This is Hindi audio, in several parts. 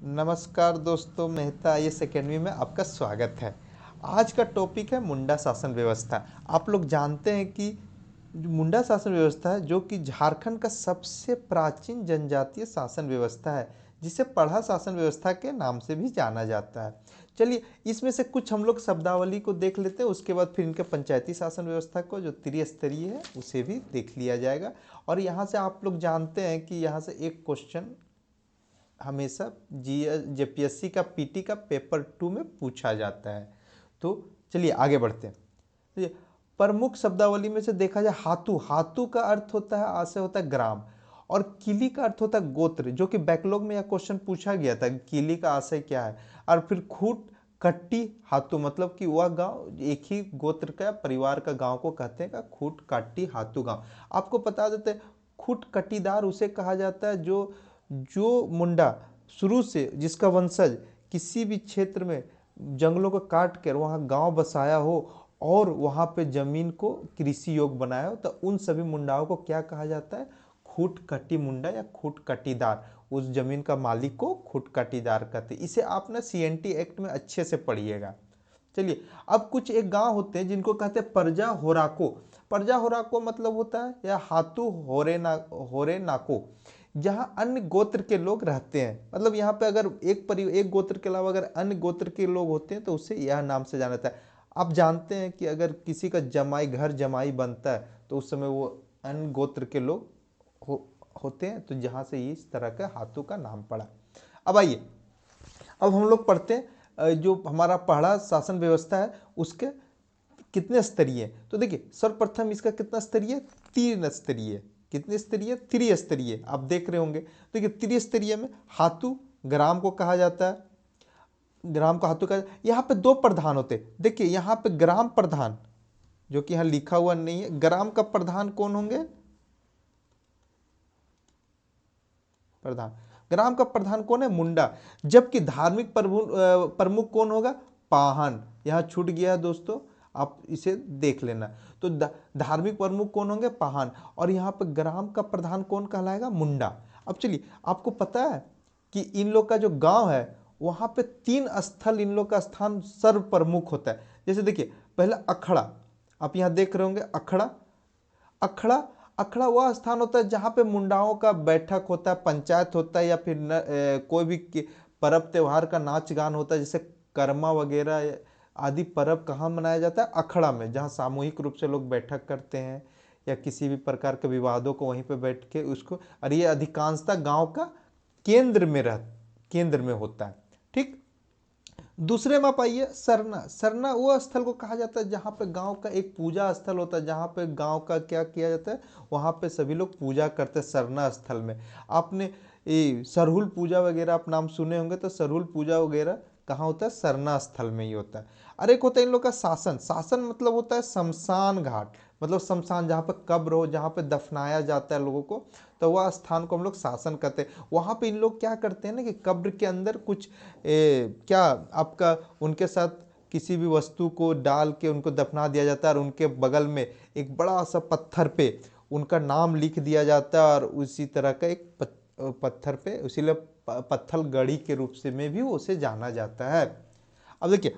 नमस्कार दोस्तों, मेहता आईएएस एकेडमी में आपका स्वागत है। आज का टॉपिक है मुंडा शासन व्यवस्था। आप लोग जानते हैं कि जो मुंडा शासन व्यवस्था है जो कि झारखंड का सबसे प्राचीन जनजातीय शासन व्यवस्था है, जिसे पढ़ा शासन व्यवस्था के नाम से भी जाना जाता है। चलिए इसमें से कुछ हम लोग शब्दावली को देख लेते हैं, उसके बाद फिर इनके पंचायती शासन व्यवस्था को जो त्रिस्तरीय है उसे भी देख लिया जाएगा। और यहाँ से आप लोग जानते हैं कि यहाँ से एक क्वेश्चन हमेशा जेपीएससी का पीटी का पेपर 2 में पूछा जाता है। तो चलिए आगे बढ़ते हैं। तो ये प्रमुख शब्दावली में से देखा जाए, हाथू, हाथू का अर्थ होता है, आज से होता है ग्राम, और किली का अर्थ होता है गोत्र, जो कि बैकलॉग में यह क्वेश्चन पूछा गया था कि किली का आशय क्या है। और फिर खूट कट्टी हाथू, मतलब कि वह गांव एक ही गोत्र का परिवार का गांव को कहते हैं का खूट काटी हाथू गांव। आपको बता देते हैं, खूट कटीदार उसे कहा जाता है जो जो मुंडा शुरू से जिसका वंशज किसी भी क्षेत्र में जंगलों को काट कर वहाँ गांव बसाया हो और वहाँ पे जमीन को कृषि योग्य बनाया हो, तो उन सभी मुंडाओं को क्या कहा जाता है? खूट कटी मुंडा या खूट कटीदार। उस जमीन का मालिक को खूट कटीदार कहते हैं। इसे आप ना सीएनटी एक्ट में अच्छे से पढ़िएगा। चलिए अब कुछ एक गांव होते हैं जिनको कहते हैं परजा होराको। परजा होराको मतलब होता है या हाथू होरे नाको, जहाँ अन्य गोत्र के लोग रहते हैं। मतलब यहाँ पे अगर एक गोत्र के अलावा अगर अन्य गोत्र के लोग होते हैं तो उसे यह नाम से जाना जाता है। आप जानते हैं कि अगर किसी का जमाई बनता है तो उस समय वो अन्य गोत्र के लोग होते हैं, तो जहाँ से इस तरह का हाथों का नाम पड़ा। अब आइए, अब हम लोग पढ़ते हैं जो हमारा पढ़ा शासन व्यवस्था है उसके कितने स्तरीय है। तो देखिए सर्वप्रथम इसका कितना स्तरीय? 3 स्तरीय। कितने स्तरीय? त्रिस्तरीय। आप देख रहे होंगे। देखिए त्रिस्तरीय में हाथू ग्राम को कहा जाता है, ग्राम को हाथू कहा। यहाँ पे 2 प्रधान होते हैं। देखिए यहाँ पे ग्राम प्रधान, जो कि यहाँ लिखा हुआ नहीं है, ग्राम का प्रधान कौन होंगे? प्रधान, ग्राम का प्रधान कौन है? मुंडा। जबकि धार्मिक प्रमुख कौन होगा? पाहन। यहाँ छूट गया है दोस्तों, आप इसे देख लेना। तो धार्मिक प्रमुख कौन होंगे? पाहन। और यहाँ पे ग्राम का प्रधान कौन कहलाएगा? मुंडा। अब चलिए, आपको पता है कि इन लोग का जो गांव है वहां पे 3 स्थल इन लोग का स्थान सर्व प्रमुख होता है। जैसे देखिए पहला अखड़ा, आप यहाँ देख रहे होंगे अखड़ा। अखड़ा, अखड़ा वह स्थान होता है जहाँ पे मुंडाओं का बैठक होता है, पंचायत होता है, या फिर कोई भी पर्व त्योहार का नाच गान होता है, जैसे कर्मा वगैरह आदि पर्व कहाँ मनाया जाता है? अखड़ा में, जहाँ सामूहिक रूप से लोग बैठक करते हैं या किसी भी प्रकार के विवादों को वहीं पे बैठ के उसको, और ये अधिकांशतः गांव का केंद्र में होता है। ठीक। दूसरे में आप आइए सरना। सरना वो स्थल को कहा जाता है जहाँ पे गांव का एक पूजा स्थल होता है, जहाँ पे गांव का क्या किया जाता है, वहाँ पे सभी लोग पूजा करते हैं सरना स्थल में। आपने सरहुल पूजा वगैरह आप नाम सुने होंगे, तो सरहुल पूजा वगैरह कहाँ होता है? सरना स्थल में ही होता है। और एक होता है इन लोग का शासन। शासन मतलब होता है शमशान घाट, मतलब शमशान जहाँ पे कब्र हो, जहाँ पे दफनाया जाता है लोगों को, तो वह स्थान को हम लोग शासन कहते हैं। वहाँ पे इन लोग क्या करते हैं ना कि कब्र के अंदर कुछ क्या आपका उनके साथ किसी भी वस्तु को डाल के उनको दफना दिया जाता है, और उनके बगल में एक बड़ा सा पत्थर पे उनका नाम लिख दिया जाता है, और उसी तरह का एक पत्थर पे, इसीलिए पत्थर गढ़ी के रूप से में भी उसे जाना जाता है। अब देखिए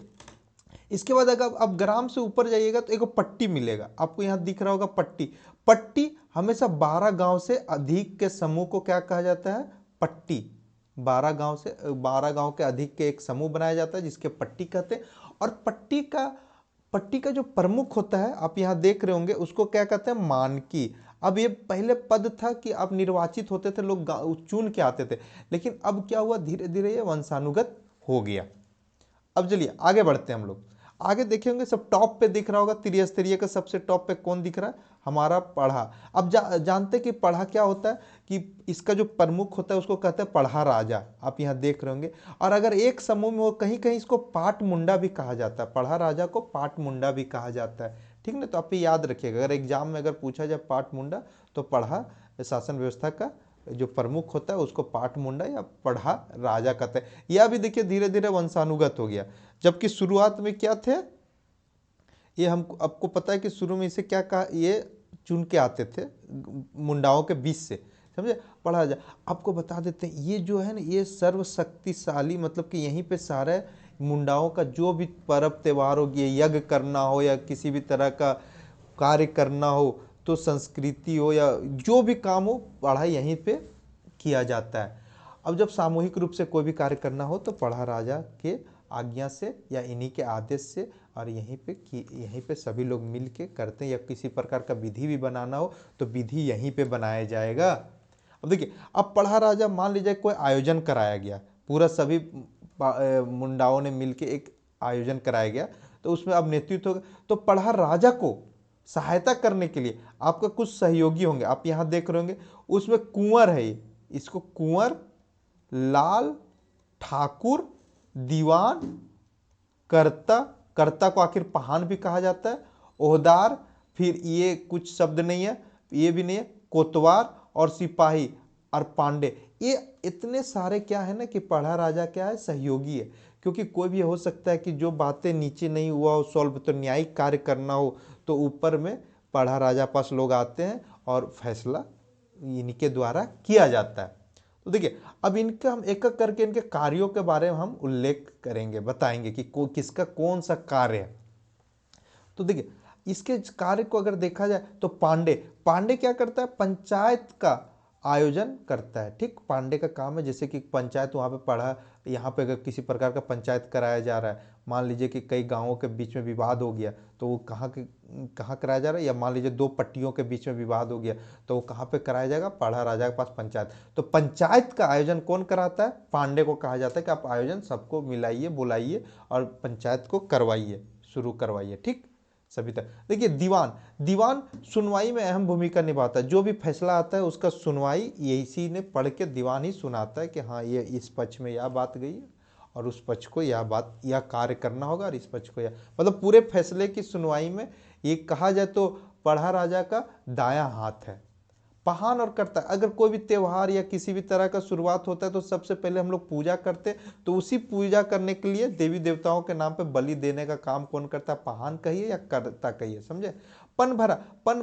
इसके बाद अगर आप ग्राम से ऊपर जाइएगा तो एक पट्टी मिलेगा, आपको यहाँ दिख रहा होगा पट्टी। पट्टी हमेशा 12 गांव से अधिक के समूह को क्या कहा जाता है? पट्टी। 12 गांव के अधिक के एक समूह बनाया जाता है जिसके पट्टी कहते हैं। और पट्टी का जो प्रमुख होता है, आप यहाँ देख रहे होंगे, उसको क्या कहते हैं? मानकी। अब ये पहले पद था कि आप निर्वाचित होते थे, लोग चुन के आते थे, लेकिन अब क्या हुआ, धीरे धीरे ये वंशानुगत हो गया। अब चलिए आगे बढ़ते हैं हम लोग। आगे देखेंगे सब टॉप पे दिख रहा होगा, त्रिस्तरीय का सबसे टॉप पे कौन दिख रहा है? हमारा पढ़ा। अब जानते कि पढ़ा क्या होता है, कि इसका जो प्रमुख होता है उसको कहते हैं पढ़ा राजा, आप यहाँ देख रहे होंगे। और अगर एक समूह में हो, कहीं कहीं इसको पाट मुंडा भी कहा जाता है, पढ़ा राजा को पाट मुंडा भी कहा जाता है। ठीक ना, तो आप ये याद रखिएगा, अगर एग्जाम में अगर पूछा जाए पाट मुंडा, तो पढ़ा शासन व्यवस्था का जो प्रमुख होता है उसको पाट मुंडा या पढ़ा राजा कहते हैं। यह भी देखिए धीरे धीरे वंशानुगत हो गया, जबकि शुरुआत में क्या थे, ये हम आपको पता है कि शुरू में इसे क्या कहा, ये चुन के आते थे मुंडाओं के बीच से। समझे। पढ़ा राजा आपको बता देते हैं, ये जो है ना ये सर्वशक्तिशाली, मतलब कि यहीं पे सारे मुंडाओं का जो भी पर्व त्योहार हो गया, यज्ञ करना हो या किसी भी तरह का कार्य करना हो, तो संस्कृति हो या जो भी काम हो, पढ़ाई यहीं पे किया जाता है। अब जब सामूहिक रूप से कोई भी कार्य करना हो तो पढ़ा राजा के आज्ञा से या इन्हीं के आदेश से, और यहीं पे सभी लोग मिल के करते हैं। या किसी प्रकार का विधि भी बनाना हो तो विधि यहीं पे बनाया जाएगा। अब देखिए, अब पढ़ा राजा मान लीजिए कोई आयोजन कराया गया, पूरा सभी मुंडाओं ने मिलके एक आयोजन कराया गया, तो उसमें अब नेतृत्व होगा, तो पढ़ा राजा को सहायता करने के लिए आपका कुछ सहयोगी होंगे। आप यहां देख रहे होंगे उसमें कुंवर है, इसको कुंवर, लाल, ठाकुर, दीवान, कर्ता, कर्ता को आखिर पहान भी कहा जाता है, ओहदार, फिर ये कुछ शब्द नहीं है, ये भी नहीं है, कोतवार और सिपाही और पांडे। ये इतने सारे क्या है ना कि पढ़ा राजा क्या है, सहयोगी है। क्योंकि कोई भी हो सकता है कि जो बातें नीचे नहीं हुआ हो सॉल्व, तो न्यायिक कार्य करना हो तो ऊपर में पढ़ा राजा पास लोग आते हैं और फैसला इनके द्वारा किया जाता है। तो देखिए, अब इनका हम एक एक करके इनके कार्यों के बारे में हम उल्लेख करेंगे, बताएंगे कि किसका कौन सा कार्य है। तो देखिए, इसके कार्य को अगर देखा जाए तो पांडे पांडे क्या करता है, पंचायत का आयोजन करता है। ठीक, पांडे का काम है, जैसे कि पंचायत वहां पे पढ़ा, यहाँ पे अगर किसी प्रकार का पंचायत कराया जा रहा है, मान लीजिए कि कई गांवों के बीच में विवाद हो गया, तो वो कहाँ कराया जा रहा है, या मान लीजिए दो पट्टियों के बीच में विवाद हो गया, तो वो कहाँ पे कराया जाएगा, पढ़ा राजा के पास पंचायत। तो पंचायत का आयोजन कौन कराता है, पांडे को कहा जाता है कि आप आयोजन सबको मिलाइए, बुलाइए और पंचायत को करवाइए, शुरू करवाइए। ठीक, सभी तक। देखिए, दीवान दीवान सुनवाई में अहम भूमिका निभाता है। जो भी फैसला आता है उसका सुनवाई इसी ने पढ़ के दीवान ही सुनाता है कि हाँ ये इस पक्ष में यह बात गई है और उस पक्ष को यह बात यह कार्य करना होगा, और इस पक्ष को यह, मतलब पूरे फैसले की सुनवाई में ये कहा जाए तो पढ़ा राजा का दायां हाथ है। पहान और करता, अगर कोई भी त्योहार या किसी भी तरह का शुरुआत होता है तो सबसे पहले हम लोग पूजा करते, तो उसी पूजा करने के लिए देवी देवताओं के नाम पे बलि देने का काम कौन करता है, पहान कहिए या करता कहिए, समझे। पन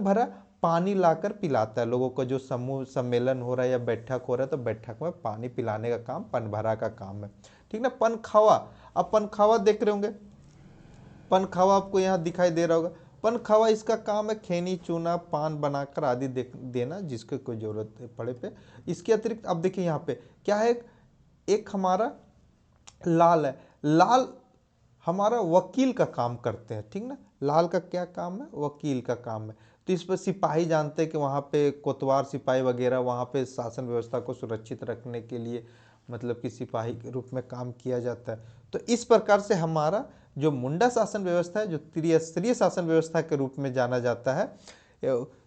भरा पानी लाकर पिलाता है लोगों को, जो समूह सम्मेलन हो रहा है या बैठक हो रहा है तो बैठक में पानी पिलाने का काम पन भरा का काम है। ठीक ना। पन खावा, अब पन खावा देख रहे होंगे, पन खावा आपको यहाँ दिखाई दे रहा होगा। पन खावा इसका काम है खैनी, चूना, पान बनाकर आदि देना जिसको कोई जरूरत पड़े पे। इसके अतिरिक्त अब देखिए यहाँ पे क्या है, एक हमारा लाल है, लाल हमारा वकील का काम करते हैं। ठीक ना, लाल का क्या काम है, वकील का काम है। तो इस पर सिपाही जानते हैं कि वहाँ पे कोतवार सिपाही वगैरह वहाँ पे शासन व्यवस्था को सुरक्षित रखने के लिए, मतलब कि सिपाही के रूप में काम किया जाता है। तो इस प्रकार से हमारा जो मुंडा शासन व्यवस्था है, जो त्रिस्तरीय शासन व्यवस्था के रूप में जाना जाता है,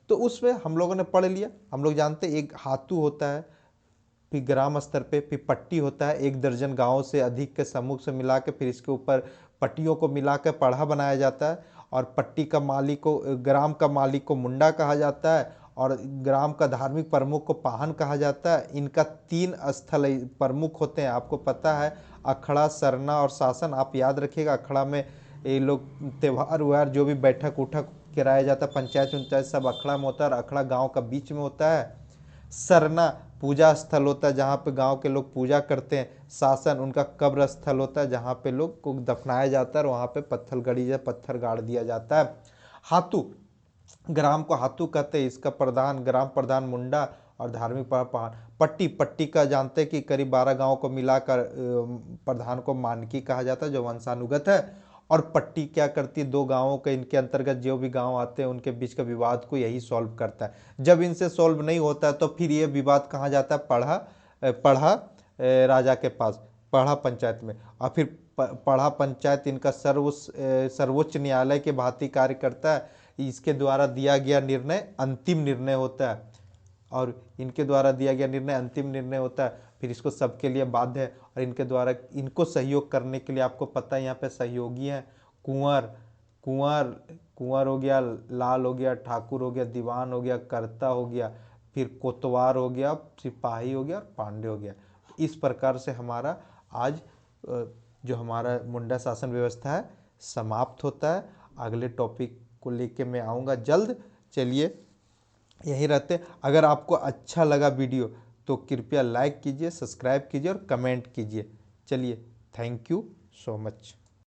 तो उसमें हम लोगों ने पढ़ लिया। हम लोग जानते हैं एक हाथू होता है, फिर ग्राम स्तर पे फिर पट्टी होता है, 1 दर्जन गांव से अधिक के समूह से मिला के फिर इसके ऊपर पट्टियों को मिलाकर पढ़ा बनाया जाता है। और पट्टी का मालिक को, ग्राम का मालिक को मुंडा कहा जाता है, और ग्राम का धार्मिक प्रमुख को पाहन कहा जाता है। इनका 3 स्थल प्रमुख होते हैं, आपको पता है, अखड़ा, सरना और शासन। आप याद रखिएगा, अखड़ा में ये लोग त्योहार व्योहार जो भी बैठक उठक कराया जाता है, पंचायत उंचायत सब अखड़ा में होता है, और अखड़ा गाँव का बीच में होता है। सरना पूजा स्थल होता है जहाँ पे गांव के लोग पूजा करते हैं। शासन उनका कब्र स्थल होता है जहाँ पे लोग को दफनाया जाता है, और वहाँ पे पत्थर गाड़ दिया जाता है। हाथू, ग्राम को हाथू कहते हैं, इसका प्रधान ग्राम प्रधान मुंडा और धार्मिक पहाड़। पट्टी, पट्टी का जानते हैं कि करीब 12 गांव को मिलाकर प्रधान को मानकी कहा जाता है, जो वंशानुगत है। और पट्टी क्या करती है, 2 गांवों के इनके अंतर्गत जो भी गांव आते हैं उनके बीच का विवाद को यही सॉल्व करता है। जब इनसे सॉल्व नहीं होता है तो फिर ये विवाद कहाँ जाता है, पढ़ा राजा के पास, पढ़ा पंचायत में। और फिर पढ़ा पंचायत इनका सर्वोच्च न्यायालय के भांति कार्य करता है। इसके द्वारा दिया गया निर्णय अंतिम निर्णय होता है, और इनके द्वारा दिया गया निर्णय अंतिम निर्णय होता है। फिर इसको सबके लिए बाध्य है, और इनके द्वारा इनको सहयोग करने के लिए आपको पता है यहाँ पे सहयोगी हैं, कुंवर कुंवर कुंवर हो गया, लाल हो गया, ठाकुर हो गया, दीवान हो गया, कर्ता हो गया, फिर कोतवार हो गया, सिपाही हो गया और पांडे हो गया। इस प्रकार से हमारा आज जो हमारा मुंडा शासन व्यवस्था है समाप्त होता है। अगले टॉपिक को लेके मैं आऊँगा जल्द। चलिए, यहीं रहते। अगर आपको अच्छा लगा वीडियो तो कृपया लाइक कीजिए, सब्सक्राइब कीजिए और कमेंट कीजिए। चलिए, थैंक यू सो मच।